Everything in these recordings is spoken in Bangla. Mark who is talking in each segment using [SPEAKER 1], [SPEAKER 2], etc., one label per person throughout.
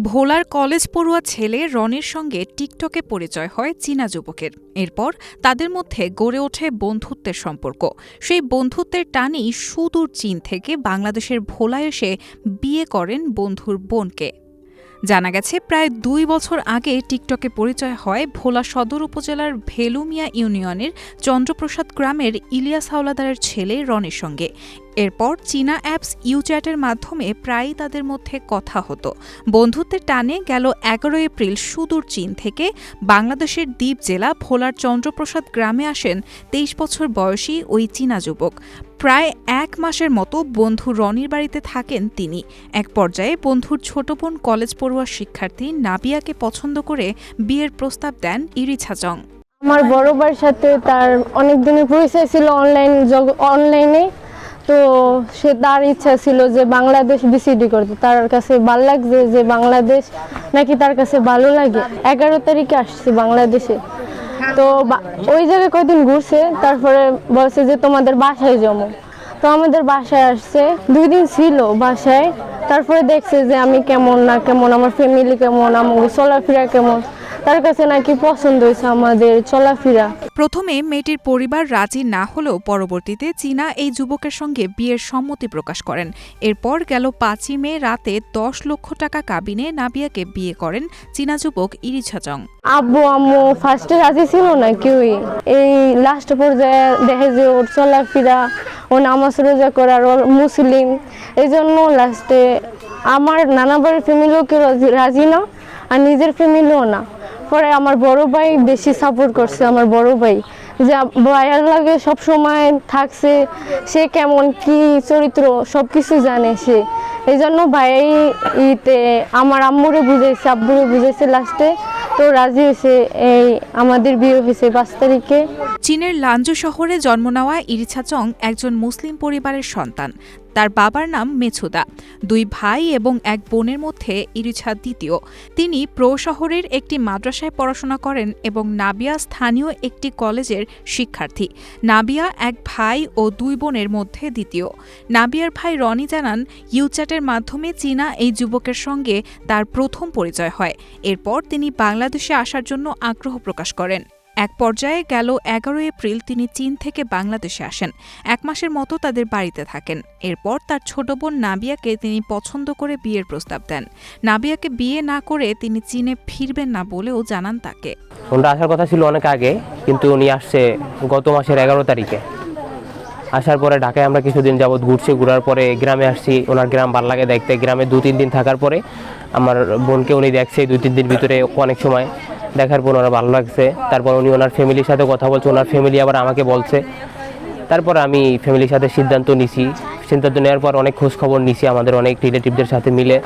[SPEAKER 1] ভোলার কলেজ পড়ুয়া ছেলে রনির সঙ্গে টিকটকে পরিচয় হয় চীনা যুবকের। এরপর তাদের মধ্যে গড়ে ওঠে বন্ধুত্বের সম্পর্ক। সেই বন্ধুত্বের টানেই সুদূর চীন থেকে বাংলাদেশের ভোলায় এসে বিয়ে করেন বন্ধুর বোনকে। জানা গেছে, প্রায় ২ বছর আগে টিকটকে পরিচয় হয় ভোলা সদর উপজেলার ভেলুমিয়া ইউনিয়নের চন্দ্রপ্রসাদ গ্রামের ইলিয়াস হাওলাদারের ছেলে রনির সঙ্গে। এরপর চীনা অ্যাপস ইউচ্যাটের মাধ্যমে প্রায়ই তাদের মধ্যে কথা হতো। বন্ধুত্বের টানে গেল ১১ এপ্রিল সুদূর চীন থেকে বাংলাদেশের দ্বীপ জেলা ভোলার চন্দ্রপ্রসাদ গ্রামে আসেন ২৩ বছর বয়সী ওই চীনা যুবক। প্রায় ১ মাসের মতো বন্ধু রনির বাড়িতে থাকেন তিনি। এক পর্যায়ে বন্ধুর ছোট বোন কলেজ পড়ুয়া শিক্ষার্থী নাবিয়াকে পছন্দ করে বিয়ের প্রস্তাব দেন ইরিছাচং।
[SPEAKER 2] আমার বড় ভাইয়ের সাথে তার অনেক দিনের পরিচয় ছিল অনলাইনে। তো তার ইচ্ছা ছিল যে বাংলাদেশ বিসিডি করতে। তার কাছে ভালো লাগছে যে বাংলাদেশ নাকি তার কাছে ভালো লাগে। ১১ তারিখে আসছে বাংলাদেশে। তো ওই জায়গায় কয়েকদিন ঘুরছে, তারপরে বলছে যে তোমাদের বাসায় জমো। তো আমাদের বাসায় আসছে, ২ দিন ছিল বাসায়। তারপরে দেখছে যে আমি কেমন না কেমন, আমার ফ্যামিলি কেমন, আমার চলাফেরা কেমন। তার কাছে নাকি পছন্দ হয়েছে আমাদের চলাফেরা।
[SPEAKER 1] প্রথমে মেয়েটির পরিবার রাজি না হলেও পরবর্তীতে চীনা এই যুবকের সঙ্গে বিয়ের সম্মতি প্রকাশ করেন। এরপর গেল ৫ই মে রাতে ১০ লক্ষ টাকা কাবিনে নাবিয়াকে বিয়ে করেন চীনা যুবক ইরিছাচং।
[SPEAKER 2] আব্বু আম্মু ফার্স্টে রাজি ছিল না কেউই। এই লাস্ট পর্যায়ে দেখে যে ওর চলাফেরা, ও নামাজ রোজা করার, ওর মুসলিম, এই জন্য লাস্টে আমার নানা বাড়ির ফ্যামিলিও কেউ রাজি না, আর নিজের ফ্যামিলিও না। পরে আমার বড় ভাই বেশি সাপোর্ট করছে। আমার বড় ভাই যে ভাইয়ার লাগে সবসময় থাকছে, সে কেমন কি চরিত্র সবকিছু জানে সে। এই জন্য ভাই আমার আম্মুরে বুঝাইছে, আব্বুরে বুঝাইছে, লাস্টে তো রাজি হয়েছে। এই আমাদের বিয়ে হয়েছে ৫ তারিখে।
[SPEAKER 1] চীনের লানজু শহরে জন্ম নেওয়া ইরিছাচং একজন মুসলিম পরিবারের সন্তান। তার বাবার নাম মেছুদা। ২ ভাই এবং ১ বোনের মধ্যে ইরিছা দ্বিতীয়। তিনি শহরের একটি মাদ্রাসায় পড়াশোনা করেন এবং নাবিয়া স্থানীয় একটি কলেজের শিক্ষার্থী। নাবিয়া ১ ভাই ও ২ বোনের মধ্যে দ্বিতীয়। নাবিয়ার ভাই রনি জানান, ইউচ্যাটের মাধ্যমে চীনা এই যুবকের সঙ্গে তার প্রথম পরিচয় হয়। এরপর তিনি বাংলাদেশে আসার জন্য আগ্রহ প্রকাশ করেন। এক পর্যায়ে গেল ১১ এপ্রিল তিনি চীন থেকে বাংলাদেশে আসেন। ১ মাসের মতো তাদের বাড়িতে থাকেন। এরপর তার ছোট বোন নাবিয়াকে তিনি পছন্দ করে বিয়ের প্রস্তাব দেন। নাবিয়াকে বিয়ে না করে তিনি চীনে ফিরবেন না বলেও জানান তাকে।
[SPEAKER 3] ওনারা আসার কথা ছিল অনেক আগে, কিন্তু উনি আসছে গত মাসের ১১ তারিখে। আসার পরে ঢাকায় আমরা কিছুদিন যাবৎ ঘুরছি, ঘোরার পরে গ্রামে আসছি। ওনার গ্রাম ভালো লাগে দেখতে। গ্রামে ২-৩ দিন থাকার পরে আমার বোনকে উনি দেখছে ২-৩ দিন ভিতরে। অনেক সময় দেখার পর ওনার ভালো লাগছে। তারপর উনি ওনার ফ্যামিলির সাথে কথা বলছে, ওনার ফ্যামিলি আবার আমাকে বলছে। তারপর আমি ফ্যামিলির সাথে সিদ্ধান্ত নেওয়ার পর অনেক খোঁজখবর নিছি, আমাদের অনেক রিলেটিভদের সাথে মিলে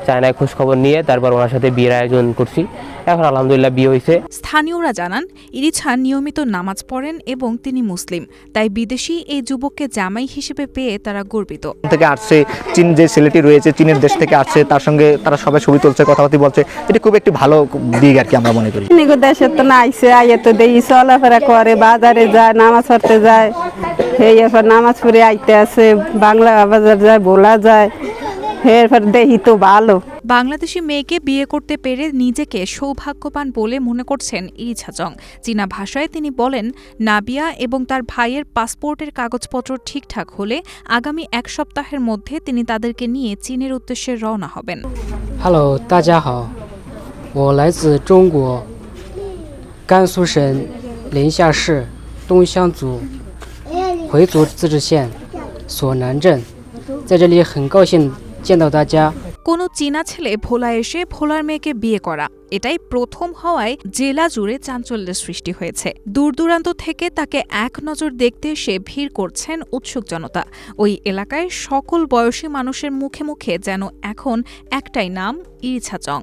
[SPEAKER 3] চায়নায় খোঁজখবর নিয়ে তারপর ওনার সাথে বিয়ের আয়োজন করছি। এখন আলহামদুলিল্লাহ বিয়ে হয়েছে।
[SPEAKER 1] স্থানীয়রা জানান, ইরিছা নিয়মিত নামাজ পড়েন এবং তিনি মুসলিম। তাই বিদেশি এই যুবককে জামাই হিসেবে পেয়ে তারা গর্বিত।
[SPEAKER 4] থেকে আসছে চীন, যে ছেলেটি রয়েছে চীনের দেশ থেকে আসছে, তার সঙ্গে তারা সবাই ছবি তুলছে, কথাবার্তা বলছে। এটা খুব একটি ভালো দিক আর কি আমরা মনে করি।
[SPEAKER 5] দেশে তো না আইসে, আইয়ে তো দেখি চলাফেরা করে, বাজারে যায়, নামাজ পড়তে যায়। এই এরপর নামাজ পড়ে আইতে আসে, বাংলা বাজার যায়, ভোলা যায়। এরপর দেখি তো ভালো।
[SPEAKER 1] বাংলাদেশি মেয়েকে বিয়ে করতে পেরে নিজেকে সৌভাগ্যবান বলে মনে করছেন ইরিছাচং। চীনা ভাষায় তিনি বলেন, নাবিয়া এবং তার ভাইয়ের পাসপোর্টের কাগজপত্র ঠিকঠাক হলে আগামী ১ সপ্তাহের মধ্যে তিনি তাদেরকে নিয়ে চীনের উদ্দেশ্যে রওনা হবেন।
[SPEAKER 6] হ্যালো, 大家好，我来自中国甘肃省临夏市东乡组回族自治县索南镇，在这里很高兴见到大家。
[SPEAKER 1] কোনো চীনা ছেলে ভোলায় এসে ভোলার মেয়েকে বিয়ে করা, এটাই প্রথম হওয়ায় জেলা জুড়ে চাঞ্চল্যের সৃষ্টি হয়েছে। দূর দূরান্ত থেকে তাকে এক নজর দেখতে এসে ভিড় করছেন উৎসুক জনতা। ওই এলাকায় সকল বয়সী মানুষের মুখে মুখে যেন এখন একটাই নাম, ইরিছাচং।